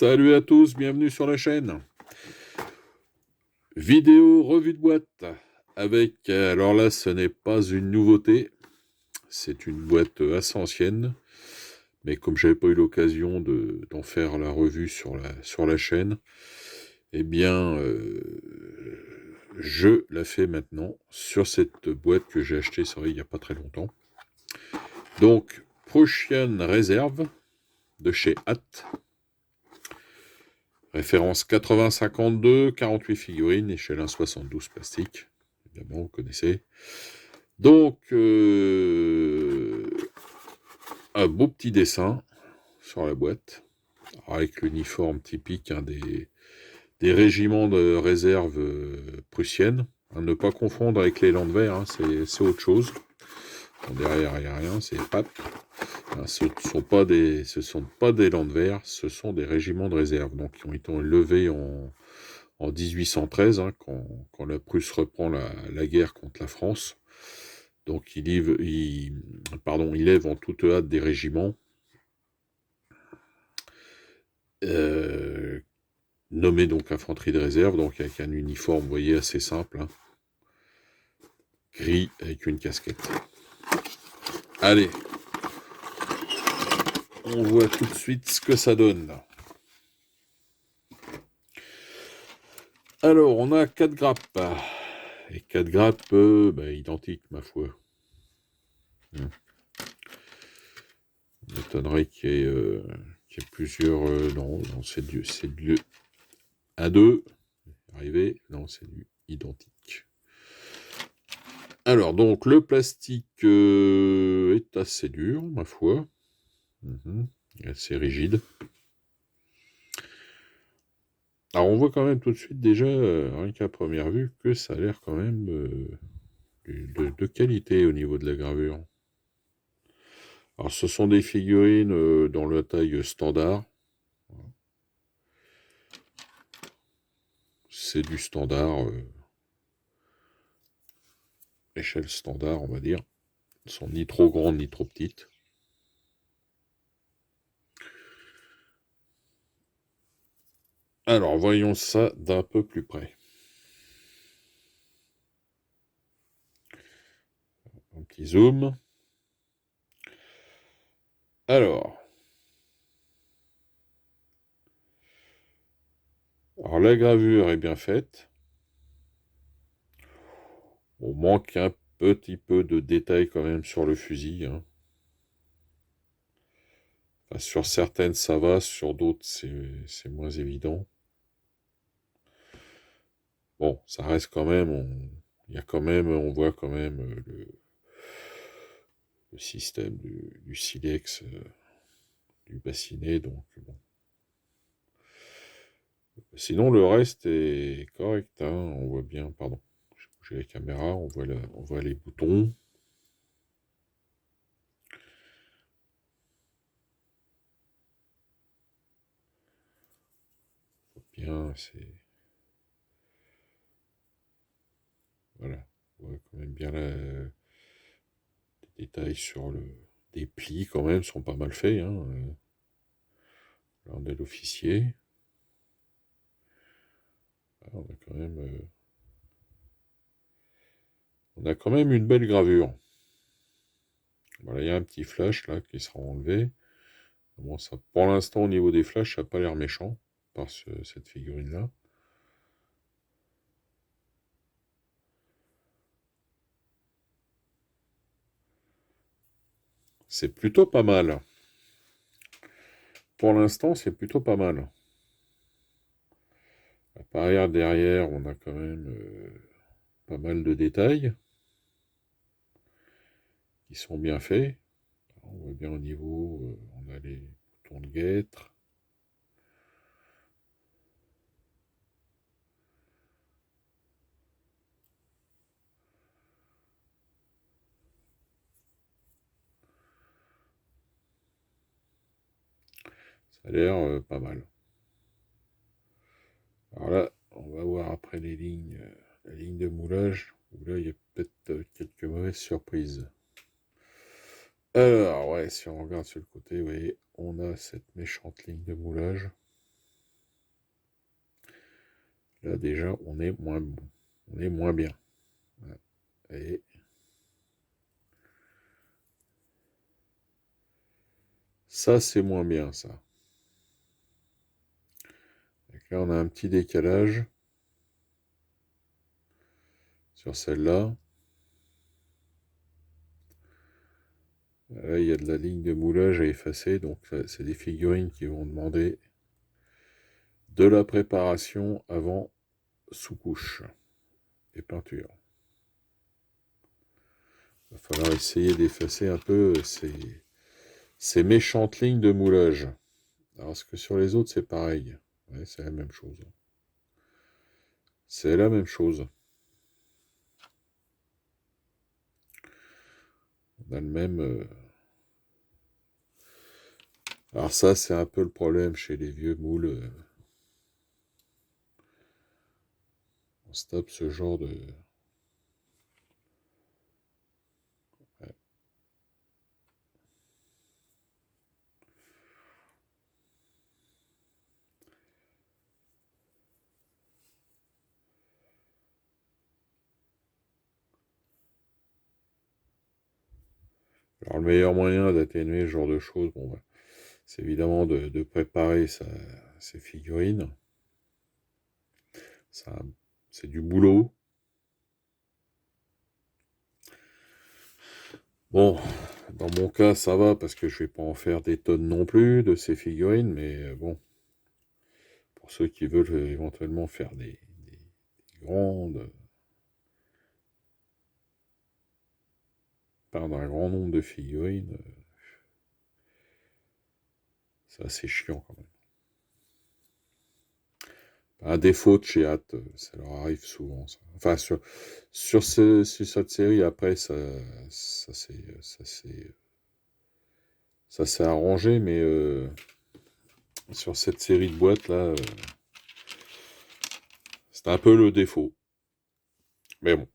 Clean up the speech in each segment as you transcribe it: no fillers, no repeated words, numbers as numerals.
Salut à tous, bienvenue sur la chaîne. Vidéo revue de boîte avec, alors là ce n'est pas une nouveauté, c'est une boîte assez ancienne, mais comme j'avais pas eu l'occasion d'en faire la revue sur la chaîne, eh bien je la fais maintenant sur cette boîte que j'ai achetée, c'est vrai, il n'y a pas très longtemps. Donc Prussian Reserve de chez Hatt. Référence 8052, 48 figurines, échelle 1,72 plastique. Évidemment, vous connaissez. Donc, un beau petit dessin sur la boîte, avec l'uniforme typique des régiments de réserve prussienne. À ne pas confondre avec les Landwehr, hein, c'est autre chose. Derrière, il n'y a rien, c'est Pape. Ce ne sont pas des Landwehr, ce sont des régiments de réserve, donc qui ont été levés en 1813, hein, quand la Prusse reprend la guerre contre la France. Donc il lève en toute hâte des régiments, nommés donc infanterie de réserve, donc avec un uniforme, vous voyez, assez simple, hein, gris avec une casquette. Allez, on voit tout de suite ce que ça donne. Alors, on a 4 grappes. Et 4 grappes identiques, ma foi. Il m'étonnerait qu'il y ait plusieurs... non, c'est du 1, 2. Arrivé. Non, c'est du identique. Alors, donc, le plastique est assez dur, ma foi. Assez rigide. Alors, on voit quand même tout de suite, déjà, rien qu'à première vue, que ça a l'air quand même de qualité au niveau de la gravure. Alors, ce sont des figurines dans la taille standard. C'est du standard, échelle standard, on va dire. Elles sont ni trop grandes, ni trop petites. Alors, voyons ça d'un peu plus près. Un petit zoom. Alors, la gravure est bien faite. On manque un petit peu de détails quand même sur le fusil, hein. Enfin, sur certaines ça va, sur d'autres c'est moins évident. Bon, ça reste quand même, on voit quand même le système du silex, du bassinet, donc bon. Sinon, le reste est correct, hein. On voit bien, pardon, j'ai bougé la caméra, on voit les boutons. Bien, c'est... Voilà, on voit quand même bien les détails sur des plis, quand même, sont pas mal faits, hein. Là, on a l'officier. On a quand même une belle gravure. Voilà, il y a un petit flash là qui sera enlevé. Bon, ça, pour l'instant, au niveau des flashs, ça n'a pas l'air méchant par cette figurine là. C'est plutôt pas mal. Pour l'instant, c'est plutôt pas mal. À l'arrière, derrière, on a quand même pas mal de détails qui sont bien faits. On voit bien au niveau, on a les boutons de guêtre. Ça a l'air pas mal. Alors là, on va voir après les lignes, la ligne de moulage, où là, il y a peut-être quelques mauvaises surprises. Alors, ouais, si on regarde sur le côté, vous voyez, on a cette méchante ligne de moulage. Là, déjà, on est moins bon. On est moins bien. Et ça, c'est moins bien, ça. Donc là, on a un petit décalage sur celle-là. Là, il y a de la ligne de moulage à effacer, donc c'est des figurines qui vont demander de la préparation avant sous-couche et peinture. Il va falloir essayer d'effacer un peu ces méchantes lignes de moulage. Alors, est-ce que sur les autres, c'est pareil? Ouais, c'est la même chose. C'est la même chose. On a le même... Alors ça, c'est un peu le problème chez les vieux moules. On se tape ce genre de... Ouais. Alors le meilleur moyen d'atténuer ce genre de choses, bon, bah, c'est évidemment de préparer ses figurines. C'est du boulot. Bon, dans mon cas, ça va parce que je vais pas en faire des tonnes non plus de ces figurines, mais bon, pour ceux qui veulent éventuellement faire des grandes, peindre un grand nombre de figurines, c'est assez chiant quand même. Un défaut de chez Hat, ça leur arrive souvent, ça. Enfin, sur cette série, après, ça s'est arrangé, mais sur cette série de boîtes, là, c'est un peu le défaut. Mais bon.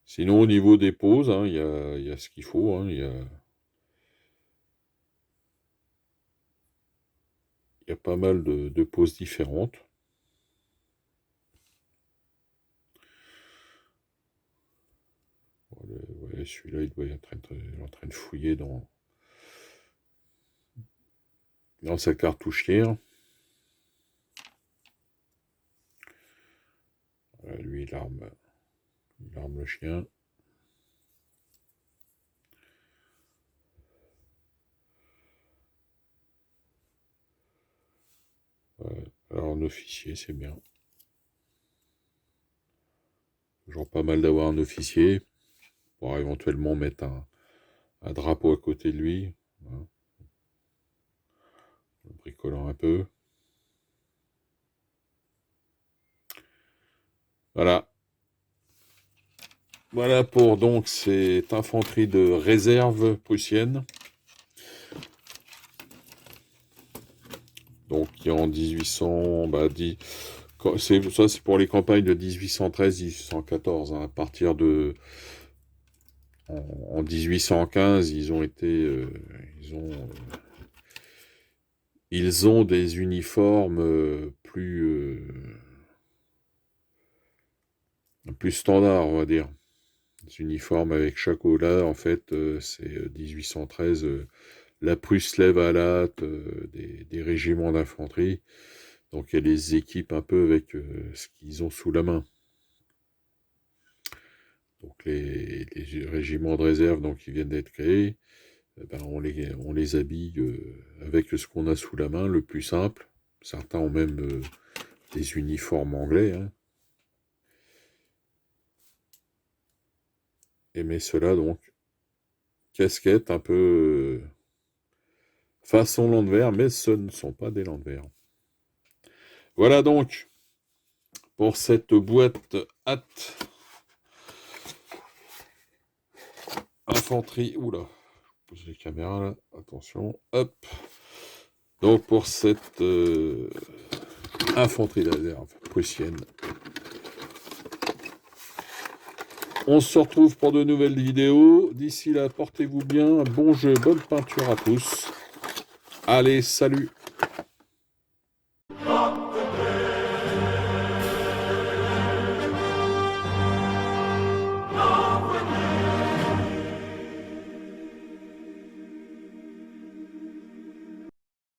Sinon, au niveau des poses, hein, il y a ce qu'il faut. Hein, il y a pas mal de poses différentes. Ouais, celui-là, il doit être en train de fouiller dans sa cartouchière. Lui, il arme le chien. Alors, un officier, c'est bien. Toujours pas mal d'avoir un officier pour éventuellement mettre un drapeau à côté de lui. Hein, en bricolant un peu. Voilà. Voilà pour donc cette infanterie de réserve prussienne. Donc qui en 1800, ça c'est pour les campagnes de 1813-1814. Hein. À partir de en 1815, ils ont des uniformes plus standards, on va dire. Des uniformes avec chapeau-là, en fait, c'est 1813. La Prusse lève à la hâte des régiments d'infanterie. Donc elle les équipe un peu avec ce qu'ils ont sous la main. Donc les régiments de réserve donc, qui viennent d'être créés, ben, on les habille avec ce qu'on a sous la main, le plus simple. Certains ont même des uniformes anglais. Hein. Et mais cela donc, casquette un peu façon Landwehr, mais ce ne sont pas des Landwehr. Voilà donc pour cette boîte hâte infanterie. Oula, je pose les caméras là, attention, hop. Donc pour cette infanterie de réserve prussienne. On se retrouve pour de nouvelles vidéos. D'ici là, portez-vous bien. Bon jeu, bonne peinture à tous. Allez, salut!